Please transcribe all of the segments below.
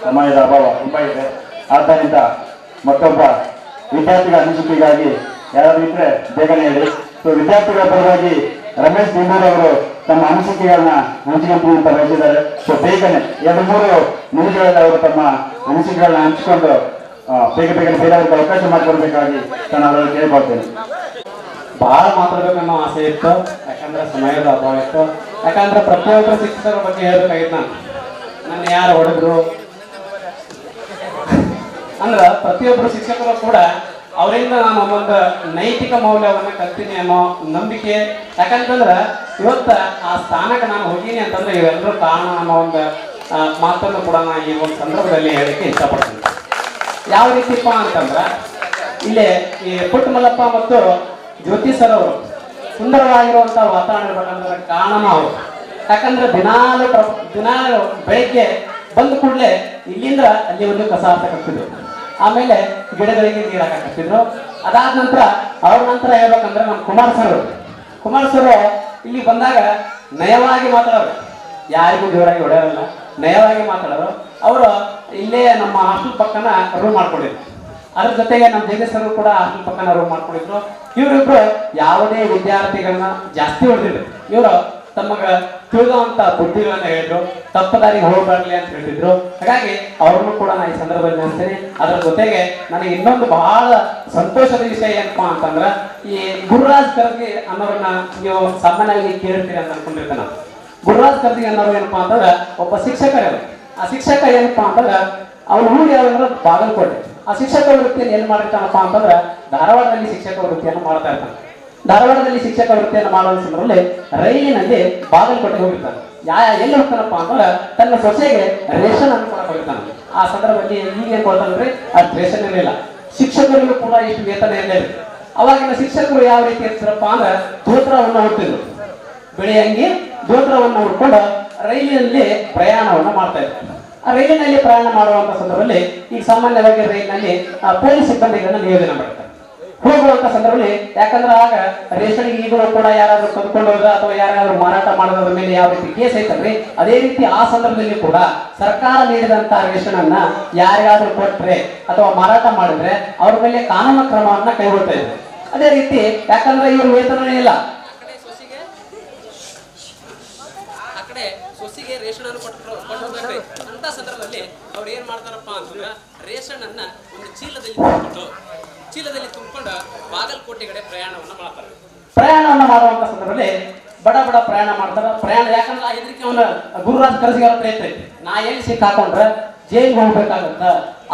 ಸಮಯದ ಅಭಾವ ತುಂಬ ಇದೆ. ಆದ್ದರಿಂದ ಮತ್ತೊಬ್ಬ ವಿದ್ಯಾರ್ಥಿಗಳ ಅನಿಸಿಕೆಗಾಗಿ ಯಾರಾದರೂ ಇದ್ರೆ ಬೇಗನೆ ಹೇಳಿ. ಸೊ ವಿದ್ಯಾರ್ಥಿಗಳ ಪರವಾಗಿ ರಮೇಶ್ ದಿಂಡೂರ್ ಅವರು ತಮ್ಮ ಅನಿಸಿಕೆಗಳನ್ನ ಹಂಚಿಕೊಂಡು ಅಂತ ಬಯಸಿದ್ದಾರೆ. ಸೊ ಬೇಗನೆ 2-3 ನಿಮಿಷಗಳಲ್ಲಿ ಅವರು ತಮ್ಮ ಅನಿಸಿಕೆಗಳನ್ನ ಹಂಚಿಕೊಂಡು ಬೇಗನೆ ಬೇರೆಯವ್ರಿಗೆ ಅವಕಾಶ ಮಾಡಿಕೊಡ್ಬೇಕಾಗಿ ನಾನು ಅವರಲ್ಲಿ ಕೇಳ್ಕೊಳ್ತೇನೆ. ಬಹಳ ಮಾತಾಡ್ಬೇಕನ್ನೋ ಆಸೆ ಇತ್ತು, ಯಾಕಂದ್ರೆ ಸಮಯದ ಅಭಾವ ಇತ್ತು. ಯಾಕಂದ್ರೆ ಪ್ರತಿಯೊಬ್ಬರು ಶಿಕ್ಷಕರ ಬಗ್ಗೆ ಹೇಳ್ಬೇಕಾಗಿತ್ತು. ನನ್ನ ಯಾರು ಹೊಡೆದ್ರು ಅಂದ್ರೆ ಪ್ರತಿಯೊಬ್ಬರು ಶಿಕ್ಷಕರು ಕೂಡ ಅವರಿಂದ ನಾನು ಒಂದೊಂದು ನೈತಿಕ ಮೌಲ್ಯವನ್ನು ಕಲ್ತೀನಿ ಅನ್ನೋ ನಂಬಿಕೆ. ಯಾಕಂತಂದ್ರೆ ಇವತ್ತ ಆ ಸ್ಥಾನಕ್ಕೆ ನಾನು ಹೋಗೀನಿ ಅಂತಂದ್ರೆ ಇವೆಲ್ಲರೂ ಕಾರಣ ಅನ್ನೋ ಒಂದು ಮಾತನ್ನು ಕೂಡ ನಾನು ಈ ಒಂದು ಸಂದರ್ಭದಲ್ಲಿ ಹೇಳಲಿಕ್ಕೆ ಇಷ್ಟಪಡ್ತೀನಿ. ಯಾವ ರೀತಿಪ್ಪ ಅಂತಂದ್ರೆ ಇಲ್ಲಿ ಈ ಪುಟ್ಟ ಮಲ್ಲಪ್ಪ ಮತ್ತು ಜ್ಯೋತಿ ಸರ್ ಅವರು ಸುಂದರವಾಗಿರುವಂಥ ವಾತಾವರಣ ಇರ್ಬೇಕಂದ್ರೆ ಕಾರಣ ಅವರು. ಯಾಕಂದ್ರೆ ದಿನಾಲು ಬೆಳಗ್ಗೆ ಬಂದ ಕೂಡಲೇ ಇಲ್ಲಿಂದ ಅಲ್ಲಿ ಒಂದು ಕಸ ಹಾಕಕ್ತಿದ್ರು, ಆಮೇಲೆ ಗಿಡಗಳಿಗೆ ನೀರು ಹಾಕಕ್ತಿದ್ರು. ಅದಾದ ನಂತರ ಅವ್ರ ನಂತರ ಹೇಳ್ಬೇಕಂದ್ರೆ ನಮ್ಮ ಕುಮಾರ್ ಸರ್ ಇಲ್ಲಿ ಬಂದಾಗ ನಯವಾಗಿ ಮಾತಾಡೋರು, ಯಾರಿಗೂ ಜೋರಾಗಿ ಹೊಡೆಯೋಲ್ಲ, ನಯವಾಗಿ ಮಾತಾಡೋರು. ಅವರು ಇಲ್ಲೇ ನಮ್ಮ ಹಾಸ್ಟೆಲ್ ಪಕ್ಕನ ರೂಮ್ ಮಾಡ್ಕೊಂಡಿದ್ರು. ಅದ್ರ ಜೊತೆಗೆ ನಮ್ಮ ಜಗದೀಶ್ ಸರ್ ಕೂಡ ಹಾಸ್ಟೆಲ್ ಪಕ್ಕನ ರೂಮ್ ಮಾಡ್ಕೊಂಡಿದ್ರು. ಇವರಿಬ್ರು ಯಾವುದೇ ವಿದ್ಯಾರ್ಥಿಗಳನ್ನ ಜಾಸ್ತಿ ಹೊಡೆದಿದ್ರು. ಇವರು ತಮಗೆ ತಿಳಿದಂತ ಬುದ್ಧಿಗಳನ್ನ ಹೇಳಿದ್ರು, ತಪ್ಪದಾರಿಗೆ ಹೋಗಬಾರ್ಲಿ ಅಂತ ಹೇಳ್ತಿದ್ರು. ಹಾಗಾಗಿ ಅವ್ರನ್ನು ಕೂಡ ನಾನು ಈ ಸಂದರ್ಭದಲ್ಲಿ ನೆನೆಸ್ತೀನಿ. ಅದರ ಜೊತೆಗೆ ನನಗೆ ಇನ್ನೊಂದು ಬಹಳ ಸಂತೋಷದ ವಿಷಯ ಏನಪ್ಪಾ ಅಂತಂದ್ರೆ, ಈ ಗುರುರಾಜ್ ಕರ್ಗಿ ಅನ್ನೋರನ್ನ ನೀವು ಸಾಮಾನ್ಯವಾಗಿ ಕೇಳ್ತೀರಿ ಅಂತ ಅನ್ಕೊಂಡಿರ್ತೇನೆ ನಾನು. ಗುರುರಾಜ್ ಕರ್ಗಿ ಅನ್ನೋರು ಏನಪ್ಪಾ ಅಂತಂದ್ರೆ ಒಬ್ಬ ಶಿಕ್ಷಕರು. ಆ ಶಿಕ್ಷಕ ಏನಪ್ಪಾ ಅಂತಂದ್ರೆ ಅವ್ರ ಊರು ಯಾವಂದ್ರೆ ಬಾಗಲಕೋಟೆ. ಆ ಶಿಕ್ಷಕ ವೃತ್ತಿಯನ್ನು ಏನ್ ಮಾಡಿರ್ತಾನಪ್ಪ ಅಂತಂದ್ರೆ ಧಾರವಾಡದಲ್ಲಿ ಶಿಕ್ಷಕ ವೃತ್ತಿಯನ್ನು ಮಾಡ್ತಾ ಇರ್ತಾನೆ. ಧಾರವಾಡದಲ್ಲಿ ಶಿಕ್ಷಕ ವೃತ್ತಿಯನ್ನು ಮಾಡುವ ಸಂದರ್ಭದಲ್ಲಿ ರೈಲಿನಲ್ಲಿ ಬಾಗಲಕೋಟೆಗೆ ಹೋಗಿರ್ತಾನೆ. ಎಲ್ಲಿ ಹೋಗ್ತಾನಪ್ಪ ಅಂತಂದ್ರೆ ತನ್ನ ಸೊಸೆಗೆ ರೇಷನ್ ಅನ್ನು ಕೂಡ ಹೋಗಿರ್ತಾನೆ. ಆ ಸಂದರ್ಭದಲ್ಲಿ ಈಗ ಏನ್ ಕೊಡ್ತಾನಂದ್ರೆ ಅದು ರೇಷನ್ ಇರಲಿಲ್ಲ. ಶಿಕ್ಷಕರಿಗೂ ಕೂಡ ಇಷ್ಟು ವೇತನ ಇರಲಿಲ್ಲ. ಅವಾಗಿನ ಶಿಕ್ಷಕರು ಯಾವ ರೀತಿ ಇರ್ತಾರಪ್ಪ ಅಂದ್ರೆ ಧೋತ್ರವನ್ನು ಹುಟ್ಟಿದ್ರು, ಬಿಳಿ ಅಂಗಿ ಧೋತ್ರವನ್ನು ಹುಡ್ಕೊಂಡು ರೈಲಿನಲ್ಲಿ ಪ್ರಯಾಣವನ್ನು ಮಾಡ್ತಾ ಇದ್ರು. ಆ ರೈಲಿನಲ್ಲಿ ಪ್ರಯಾಣ ಮಾಡುವಂತ ಸಂದರ್ಭದಲ್ಲಿ ಈಗ ಸಾಮಾನ್ಯವಾಗಿ ರೈಲಿನಲ್ಲಿ ಪೊಲೀಸ್ ಸಿಬ್ಬಂದಿಗಳನ್ನ ನಿಯೋಜನೆ ಮಾಡ್ತಾರೆ. ಹೋಗುವಂತ ಸಂದರ್ಭದಲ್ಲಿ ಯಾಕಂದ್ರೆ ಆಗ ರೇಷನ್ ಈಗಲೂ ಕೂಡ ಯಾರಾದ್ರೂ ಕದ್ಕೊಂಡು ಹೋದ್ರೆ ಅಥವಾ ಯಾರಾದ್ರೂ ಮಾರಾಟ ಮಾಡೋದ್ರ ಮೇಲೆ ಯಾವ ರೀತಿ ಕೇಸ್ ಐತಲ್ರಿ, ಅದೇ ರೀತಿ ಆ ಸಂದರ್ಭದಲ್ಲಿ ಕೂಡ ಸರ್ಕಾರ ನೀಡಿದಂತ ರೇಷನ್ ಅನ್ನ ಯಾರಿಗಾದ್ರೂ ಕೊಟ್ರೆ ಅಥವಾ ಮಾರಾಟ ಮಾಡಿದ್ರೆ ಅವ್ರ ಮೇಲೆ ಕಾನೂನು ಕ್ರಮವನ್ನ ಕೈಗೊಳ್ತಾ ಇದ್ರು. ಅದೇ ರೀತಿ ಯಾಕಂದ್ರೆ ಇವ್ರ ವೇತನನೇ ಇಲ್ಲ, ಸೊಸಿಗೆ ರೇಷನ್ ಅನ್ನು ಕೊಟ್ಟಿರ್ಬೇಕ್ರಿ. ಅಂತ ಸಂದರ್ಭದಲ್ಲಿ ಅವ್ರು ಏನ್ ಮಾಡ್ತಾರಪ್ಪ ಅಂತಂದ್ರೆ ರೇಷನ್ ಅನ್ನ ಒಂದು ಚೀಲದಲ್ಲಿ ತುಂಬಿಕೊಂಡು ಬಾಗಲಕೋಟೆ ಕಡೆ ಪ್ರಯಾಣವನ್ನ ಮಾಡ್ತಾರೆ. ಪ್ರಯಾಣವನ್ನ ಮಾಡುವಂತ ಸಂದರ್ಭದಲ್ಲಿ ಬಡ ಪ್ರಯಾಣ ಮಾಡ್ತಾರ. ಪ್ರಯಾಣ ಯಾಕಂದ್ರೆ ಇದಕ್ಕೆ ಅವನ ಗುರುರಾಜ್ ಕರ್ಜಿಗೆ ಅವ್ರ ಪ್ರಯತ್ನ ಐತಿ, ನಾ ಎಲ್ಲಿ ಸಿಕ್ ಹಾಕೊಂಡ್ರೆ ಜೈಲಿಗೆ ಹೋಗ್ಬೇಕಾಗತ್ತ.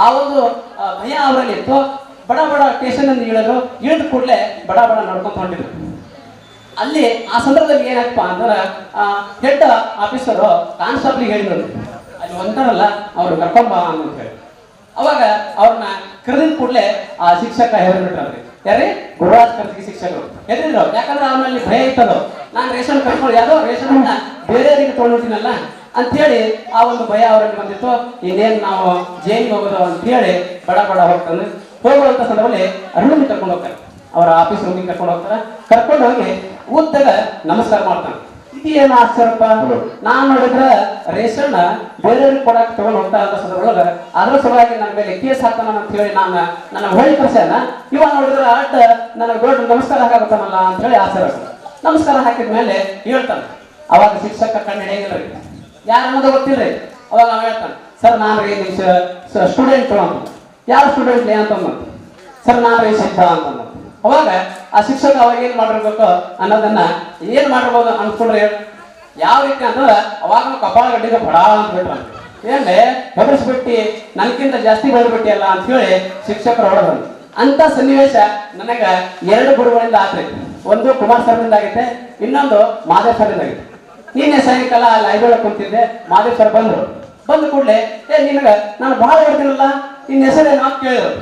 ಆ ಒಂದು ಭಯ ಅವರಲ್ಲಿ ಇತ್ತು. ಬಡ ಸ್ಟೇಷನ್ ಅನ್ನು ಇಳಿದ ಕೂಡಲೇ ಬಡ ನಡ್ಕೊಂತ ಹೊಂಟಿದ್ರು. ಅಲ್ಲಿ ಆ ಸಂದರ್ಭದಲ್ಲಿ ಏನಪ್ಪ ಅಂದ್ರೆ ಹೆಡ್ ಆಫೀಸರು ಕಾನ್ಸ್ಟೇಬಲ್ಗೆ ಹೇಳಿದ್ರು, ಅಲ್ಲಿ ಒಂದರಲ್ಲ ಅವ್ರು ಕರ್ಕೊಂಬ ಅಂತ ಹೇಳಿ. ಅವಾಗ ಅವ್ರನ್ನ ಕರೆದಿದ ಕೂಡಲೇ ಆ ಶಿಕ್ಷಕ ಹೆದರ್ಬಿಟ್ರಿ. ಯಾರೇ ಗುರುರಾಜ್ ಕರ್ಜಿಗೆ ಶಿಕ್ಷಕರು ಹೆದರಿದ್ರು. ಯಾಕಂದ್ರೆ ಅವನಲ್ಲಿ ಭಯ ಇತ್ತದು, ನಾನು ರೇಷನ್ ಕರ್ಕೊಂಡು ಯಾವುದೋ ರೇಷನ್ ಅನ್ನ ಬೇರೆಯವರಿಗೆ ತೊಗೊಂಡಿದ್ದೀನಲ್ಲ ಅಂತೇಳಿ ಆ ಒಂದು ಭಯ ಅವರಲ್ಲಿ ಬಂದಿತ್ತು. ಇನ್ನೇನು ನಾವು ಜೈಲಿಗೆ ಹೋಗೋದು ಅಂತೇಳಿ ಬಡ ಹೋಗ್ತಾನೆ. ಹೋಗುವಂತ ಸಂದರ್ಭದಲ್ಲಿ ರೂಮಿಗೆ ಕರ್ಕೊಂಡು ಹೋಗ್ತಾರೆ, ಅವರ ಆಫೀಸ್ ರೂಮಿಗೆ ಕರ್ಕೊಂಡು ಹೋಗ್ತಾರೆ. ಕರ್ಕೊಂಡು ಹೋಗಿ ಉದ್ದಾಗ ನಮಸ್ಕಾರ ಮಾಡ್ತಾನೆ. ಇದೇನು ಆಶ್ಚರ್ಯಪ್ಪ, ನಾನ್ ನೋಡಿದ್ರೆ ರೇಷನ್ ಬೇರೆಯವ್ರಿಗೆ ಕೊಡಕ್ಕೆ ತಗೊಂಡು ಹೋಗ್ತಾ ಇದ್ದ ಸಂದರ್ಭದೊಳಗ ಅದ್ರ ಸಲುವಾಗಿ ನನ್ನ ಮೇಲೆ ಕೇಸ್ ಹಾಕ್ತಾನ ಅಂತ ಹೇಳಿ ನನ್ನ ಹೊಳಿ ಕರ್ಸ್ಯಾನ. ಇವ ನೋಡಿದ್ರೆ ಅಡ್ಡ ನನಗೆ ದೊಡ್ಡ ನಮಸ್ಕಾರ ಹಾಕಾಗತ್ತಾನಲ್ಲ ಅಂತ ಹೇಳಿ ಆಶ್ಚರ್ಯ. ನಮಸ್ಕಾರ ಹಾಕಿದ ಮೇಲೆ ಹೇಳ್ತಾನೆ. ಅವಾಗ ಶಿಕ್ಷಕ ಕಣ್ಣು ಹಿಡಿಯಂಗಿಲ್ಲ, ಯಾರು ಅನ್ನೋದು ಗೊತ್ತಿಲ್ರಿ. ಅವಾಗ ಅವ ಹೇಳ್ತಾನೆ, ಸರ್ ನಾನು ರೀ ನಿಮ್ ಸ್ಟೂಡೆಂಟ್ ಅಂತ. ಯಾವ ಸ್ಟೂಡೆಂಟ್ ಅಂತಂದ, ಸರ್ ನಾನು ರೀ ಸಿದ್ಧ ಅಂತಂದ. ಅವಾಗ ಆ ಶಿಕ್ಷಕ ಅವಾಗ ಏನ್ ಮಾಡಿರ್ಬೇಕು ಅನ್ನೋದನ್ನ ಏನ್ ಮಾಡಿರ್ಬೋದು ಅನ್ಕೊಂಡ್ರೆ ಯಾವ ರೀತಿ ಅಂತಂದ್ರೆ ಅವಾಗ ಕಪಾಳ ಗಡ್ಡಿಗೆ ಬಡ ಅಂತ ಬಿಟ್ರ. ಏನ್ರೆ ಹೆದರ್ಸ್ಬಿಟ್ಟಿ ನನ್ಕಿಂತ ಜಾಸ್ತಿ ಬೆಳೆದ್ಬಿಟ್ಟಿ ಅಲ್ಲ ಅಂತ ಹೇಳಿ ಶಿಕ್ಷಕರು ಹೊಡೆದ್ರು. ಅಂತ ಸನ್ನಿವೇಶ ನನಗ 2 ಗುರುಗಳಿಂದ ಆತ್ರಿ. ಒಂದು ಕುಮಾರ್ ಸರ್ನಿಂದ ಆಗೈತೆ, ಇನ್ನೊಂದು ಮಾದೇವ್ ಸರ್ನಿಂದ ಆಗೈತೆ. ನಿನ್ನೆ ಸಾಯಂಕಾಲ ಅಲ್ಲಿ ಐದೊಳಗೆ ಕುಂತಿದ್ದೆ. ಮಾದೇವ್ ಸರ್ ಬಂದ ಕೂಡಲೇ ನಿನಗ ನಾನು ಬಹಳ ಹೇಳ್ತೀನಲ್ಲ, ನಿನ್ನ ಹೆಸರೇನು ಅಂತ ಕೇಳಿದ್ರು.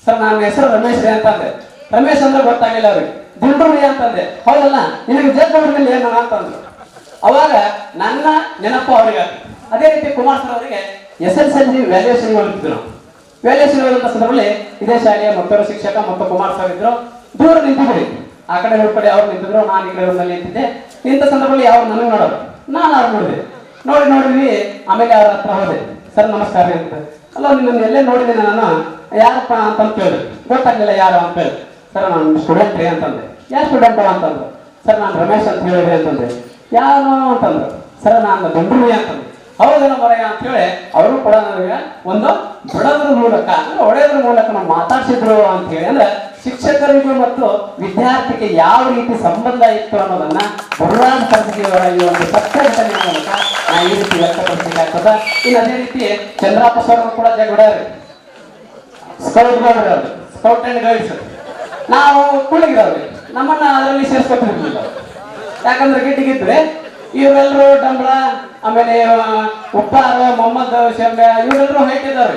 ಸರ್ ನನ್ನ ಹೆಸರು ರಮೇಶ್ ರೀ ಅಂತಂದೆ. ರಮೇಶ್ ಅಂದ್ರೆ ಗೊತ್ತಾಗಿಲ್ಲ ಅವ್ರಿಗೆ. ದಿಂಡ್ರಿ ಅಂತಂದೆ. ಹೌದಲ್ಲ, ನಿನಗೆ ಜಗ್ ಮೇಲೆ ಏನು ಅಂತಂದ್ರು. ಅವಾಗ ನನ್ನ ನೆನಪು ಅವ್ರಿಗೆ. ಅದೇ ರೀತಿ ಕುಮಾರ್ ಸರ್ ಅವರಿಗೆ SSLC ವ್ಯಾಲ್ಯೂಯೇಷನ್ ಹೋಗ್ತಿದ್ರು. ವ್ಯಾಲ್ಯೂಯೇಷನ್ ಹೋದಂತ ಸಂದರ್ಭದಲ್ಲಿ ಇದೇ ಶಾಲೆಯ ಮತ್ತೊಬ್ಬ ಶಿಕ್ಷಕ ಮತ್ತು ಕುಮಾರ್ ಸರ್ ಇದ್ರು. ದೂರ ನಿಂತಿದ್ರಿ, ಆ ಕಡೆ ಕಡೆ ಅವ್ರು ನಿಂತಿದ್ರು, ನಾನು ಈ ಕಡೆ ರೂಮಲ್ಲಿ ನಿಂತಿದ್ದೆ. ಇಂಥ ಸಂದರ್ಭದಲ್ಲಿ ಅವ್ರು ನನಗೆ ನೋಡೋರು, ನಾನು ಅವ್ರು ನೋಡಿದೆ. ನೋಡಿದ್ವಿ. ಆಮೇಲೆ ಅವ್ರ ಹತ್ರ ಹೋದೆ. ಸರ್ ನಮಸ್ಕಾರ ರೀ ಅಂತ. ಅಲ್ಲ ನಿನ್ನನ್ನು ಎಲ್ಲೇ ನೋಡಿದ್ದೀನಿ ನಾನು, ಯಾರಪ್ಪ ಅಂತಂದು ಕೇಳಿದ್ರು, ಗೊತ್ತಾಗಲಿಲ್ಲ ಯಾರು ಅಂತ ಹೇಳಿ. ಸರ್ ನಾನು ಸ್ಟೂಡೆಂಟ್ ರೀ ಅಂತಂದೆ. ಯಾವ ಸ್ಟೂಡೆಂಟ್ ಅಂತಂದ್ರು. ಸರ್ ನಾನು ರಮೇಶ್ ಅಂತ ಹೇಳಿರಿ ಅಂತಂದೆ. ಯಾರು ಅಂತಂದ್ರು. ಸರ್ ನಾನು ಬೆಂಗಳೂರಿ ಅಂತಂದೆ. ಹೌದೇನೋ ಬರೆಯ ಅಂತ ಹೇಳಿ ಅವರು ಕೂಡ ನನಗೆ ಒಂದು ಬಿಡೋದ್ರ ಮೂಲಕ ಅಂದ್ರೆ ಹೊಡೆಯೋದ್ರ ಮೂಲಕ ನಾವು ಮಾತಾಡ್ಸಿದ್ರು ಅಂತ ಹೇಳಿ, ಅಂದ್ರೆ ಶಿಕ್ಷಕರಿಗೂ ಮತ್ತು ವಿದ್ಯಾರ್ಥಿಗೆ ಯಾವ ರೀತಿ ಸಂಬಂಧ ಇತ್ತು ಅನ್ನೋದನ್ನ ಬರುವಾದ ಪರಿಸ್ಥಿತಿಗಳ ಈ ಒಂದು ಸತ್ಯ ಘಟನೆಯ ಮೂಲಕ ನಾವು ಈ ರೀತಿ ವ್ಯಕ್ತಪಡಿಸಬೇಕಾಗ್ತದ. ಇನ್ನು ಅದೇ ರೀತಿ ಚಂದ್ರಪ್ಪ ಸರ್ ಕೂಡ ಜಗಡಾರಿ ಸ್ಕೌಟ್ ಅಂಡ್ ಗೈಡ್ಸ್. ನಾವು ಕುಳಿಗಿರೋರು, ನಮ್ಮನ್ನ ಅದರಲ್ಲಿ ಸೇರಿಸ್ಕೊತಿರ್ಲಿಲ್ಲ. ಯಾಕಂದ್ರೆ ಗಿಟ್ಟಿಗಿದ್ರೆ ಇವರೆಲ್ಲರೂ ಡಂಬಳ, ಆಮೇಲೆ ಉಪ್ಪಾರ, ಮೊಹಮ್ಮದ್ ಶಂಬೆ ಇವರೆಲ್ಲರೂ ಹೈಟಿದ್ದಾರೆ.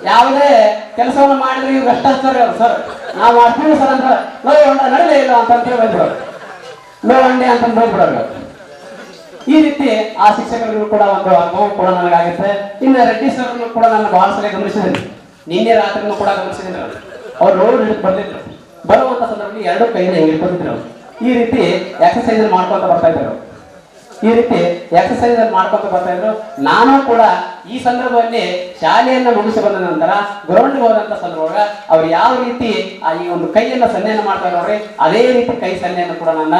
ಯಾವುದೇ ಕೆಲಸವನ್ನು ಮಾಡಿದ್ರೆ ಇವ್ರು ಅಷ್ಟ ಹಚ್ತಾರೆ ಅವ್ರು. ಸರ್ ನಾವು ಮಾಡ್ತೀವಿ ಸರ್ ಅಂತ ನಡೀಲೇ ಇಲ್ಲ ಅಂತ ಬಂದ್ಬಿಡೋರು, ಲೋ ಅಂಡೆ ಅಂತ ಬಂದ್ಬಿಡೋರು. ಈ ರೀತಿ ಆ ಶಿಕ್ಷಕರಿಗೂ ಕೂಡ ಒಂದು ಅನುಭವ ಕೂಡ ನನಗಾಗುತ್ತೆ. ಇನ್ನು ರೆಡ್ಡಿ ಸರ್ ಕೂಡ ನಾನು ಬಹಳ ಸಲ ಗಮನಿಸಿದ್ದೀನಿ. ನಿನ್ನೆ ರಾತ್ರಿನೂ ಕೂಡ ಗಮನಿಸಿದ್ದೀನಿ. ಅವ್ರು ರೋಡ್ ಬರ್ತಿದ್ರು, ಬರುವಂತ ಸಂದರ್ಭದಲ್ಲಿ ಎರಡು ಕೈನ ಹಿಡ್ಕೊಂಡಿದ್ರು. ಈ ರೀತಿ ಎಕ್ಸರ್ಸೈಸ್ ಮಾಡ್ಕೊಂತ ಬರ್ತಾ ಇದ್ರು. ಈ ರೀತಿ ಎಕ್ಸರ್ಸೈಸ್ ಮಾಡ್ಕೊಂತ ಬರ್ತಾ ಇದ್ರು. ನಾನು ಕೂಡ ಈ ಸಂದರ್ಭದಲ್ಲಿ ಶಾಲೆಯನ್ನ ಮುಗಿಸಿ ಬಂದ ನಂತರ ಗ್ರೌಂಡ್ಗೆ ಹೋದಂತ ಸಂದರ್ಭ ಅವ್ರು ಯಾವ ರೀತಿ ಈ ಒಂದು ಕೈಯನ್ನ ಸನ್ನೆಯನ್ನು ಮಾಡ್ತಾ ನೋಡ್ರಿ, ಅದೇ ರೀತಿ ಕೈ ಸನ್ನೆಯನ್ನು ಕೂಡ ನನ್ನ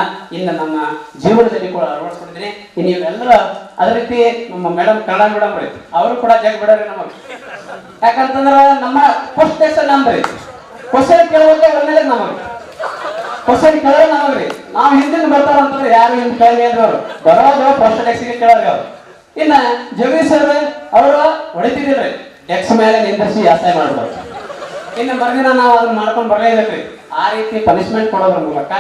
ಜೀವನದಲ್ಲಿ ಕೂಡ ಅಳವಡಿಸ್ಕೊಂಡಿದ್ದೀನಿ. ಇನ್ನು ಇವೆಲ್ಲರ ಅದೇ ರೀತಿ ನಮ್ಮ ಮೇಡಮ್, ಕನ್ನಡ ಮೇಡಮ್ ರೀ, ಅವರು ಕೂಡ ಜಗ್ ಬಿಡೋರಿ ನಮಗೆ. ಯಾಕಂತಂದ್ರ ನಮ್ಮ ಫಸ್ಟ್ ಲೆಸನ್ ನಮ್ದ್ರಿ, ಕ್ವಶನ್ ಕೇಳೋದೇ ಒಳ್ಳೆ ನಮಗೆ, ಕ್ವಶನ್ ಕೇಳೋದು ನಮಗ್ರಿ. ನಾವು ಹಿಂದಿನ ಬರ್ತಾರ ಅಂತಂದ್ರೆ ಯಾರು ಹಿಂದ್ ಕೇಳಿದ್ರು, ಬರೋದು ಫಸ್ಟ್ ಡೆಕ್ಸ್ಗೆ ಕೇಳೋರಿ ಅವ್ರು. ಇನ್ನ ಜಗದೀಶ್ ಸರ್ ಅವರು ಹೊಡಿತಿದ್ರಿ, ಎಕ್ಸ್ ಮೇಲೆ ನಿಂದಿಸಿ ಅಸಹ್ಯ ಮಾಡ್ಬೋದು. ಇನ್ನು ಮರುದಿನ ನಾವು ಅದನ್ನ ಮಾಡ್ಕೊಂಡು ಬರಲೇಬೇಕ್ರಿ. ಆ ರೀತಿ ಪನಿಷ್ಮೆಂಟ್ ಕೊಡೋದ್ರ ಮೂಲಕ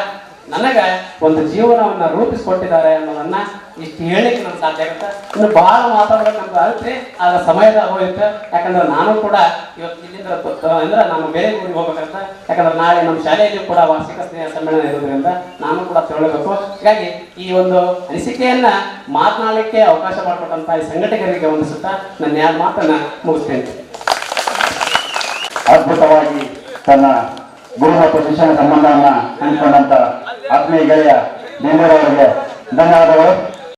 ನನಗೆ ಒಂದು ಜೀವನವನ್ನ ರೂಪಿಸ್ಕೊಟ್ಟಿದ್ದಾರೆ ಅನ್ನೋದನ್ನ ಇಷ್ಟು ಹೇಳಿಕ್ಕೆ ನಮ್ಗೆ ಸಾಧ್ಯ ಆಗುತ್ತೆ. ಇನ್ನು ಬಹಳ ಮಾತಾಡ್ಬೇಕು ನಮ್ಗೆ ಆಗುತ್ತೆ, ಆದ್ರೆ ಸಮಯದ ಹೋಗುತ್ತೆ. ಯಾಕಂದ್ರೆ ನಾನು ಕೂಡ ಇವತ್ತು ಇಲ್ಲಿಂದ ಅಂದ್ರೆ ನಾನು ಬೇರೆ ಊರಿಗೆ ಹೋಗ್ಬೇಕಂತ. ಯಾಕಂದ್ರೆ ನಾಳೆ ನಮ್ಮ ಶಾಲೆಯಲ್ಲಿ ಕೂಡ ವಾರ್ಷಿಕ ಸ್ನೇಹ ಸಮ್ಮೇಳನ ಇರೋದ್ರಿಂದ ನಾನು ಕೂಡ ತಿಳ್ಬೇಕು. ಹೀಗಾಗಿ ಈ ಒಂದು ಅನಿಸಿಕೆಯನ್ನ ಮಾತನಾಡಲಿಕ್ಕೆ ಅವಕಾಶ ಮಾಡಿಕೊಟ್ಟಂತ ಈ ಸಂಘಟಕರಿಗೆ ವಂದಿಸುತ್ತಾ ನನ್ನ ಎರಡು ಮಾತನ್ನ ಮುಗಿಸ್ತೇನೆ. ಅದ್ಭುತವಾಗಿ ತನ್ನ ಗುರು ಮತ್ತು ಶಿಕ್ಷಣ ಸಂಬಂಧವನ್ನ ಹಂಚಿಕೊಂಡಂತ ಆತ್ಮೀಯ ಗೆಳೆಯ ದೇವೇಂದ್ರ ಅವರಿಗೆ ಧನ್ಯವಾದಗಳು.